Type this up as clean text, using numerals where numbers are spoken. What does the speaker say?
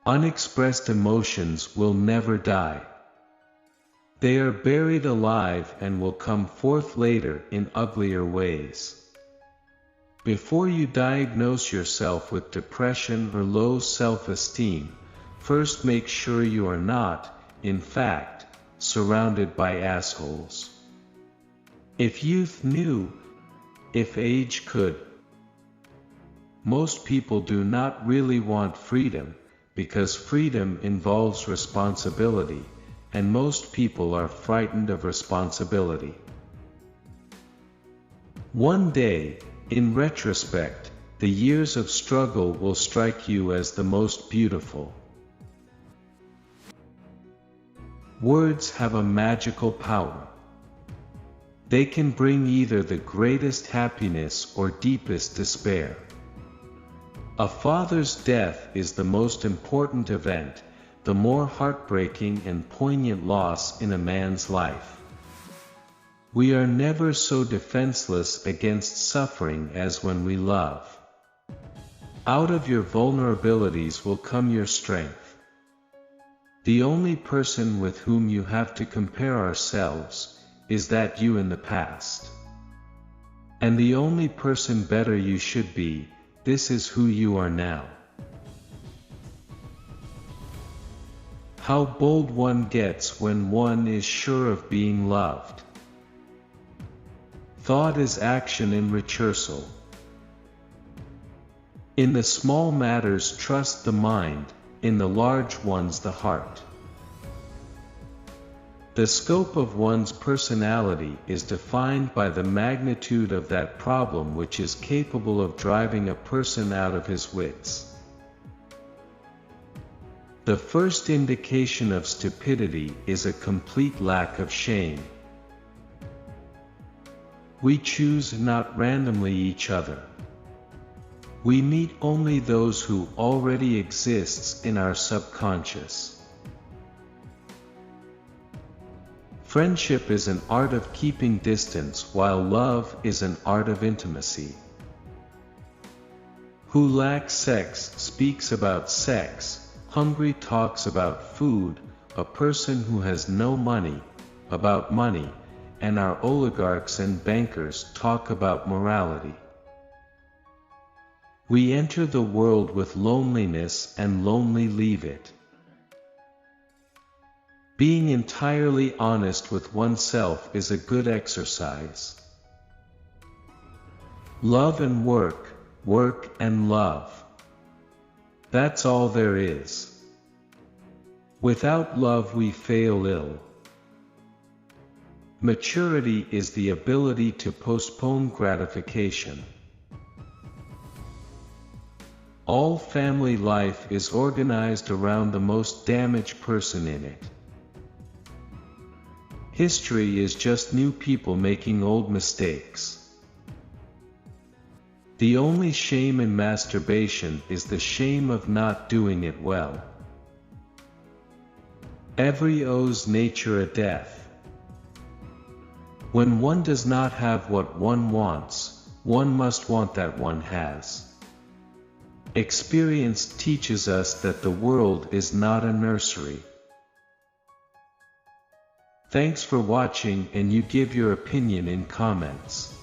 Unexpressed emotions will never die. They are buried alive and will come forth later in uglier ways. Before you diagnose yourself with depression or low self-esteem, first make sure you are not, in fact, surrounded by assholes. If youth knew, if age could. Most people do not really want freedom, because freedom involves responsibility, and most people are frightened of responsibility. One day, in retrospect, the years of struggle will strike you as the most beautiful. Words have a magical power. They can bring either the greatest happiness or deepest despair. A father's death is the most important event, the more heartbreaking and poignant loss in a man's life. We are never so defenseless against suffering as when we love. Out of your vulnerabilities will come your strength. The only person with whom you have to compare ourselves is that you in the past. And the only person better you should be, this is who you are now. How bold one gets when one is sure of being loved. Thought is action in rehearsal. In the small matters trust the mind, in the large ones the heart. The scope of one's personality is defined by the magnitude of that problem which is capable of driving a person out of his wits. The first indication of stupidity is a complete lack of shame. We choose not randomly each other. We meet only those who already exists in our subconscious. Friendship is an art of keeping distance, while love is an art of intimacy. Who lacks sex speaks about sex, hungry talks about food, a person who has no money, about money, and our oligarchs and bankers talk about morality. We enter the world with loneliness and lonely leave it. Being entirely honest with oneself is a good exercise. Love and work, work and love. That's all there is. Without love we fail ill. Maturity is the ability to postpone gratification. All family life is organized around the most damaged person in it. History is just new people making old mistakes. The only shame in masturbation is the shame of not doing it well. Every owes nature a death. When one does not have what one wants, one must want that one has. Experience teaches us that the world is not a nursery. Thanks for watching, and you give your opinion in comments.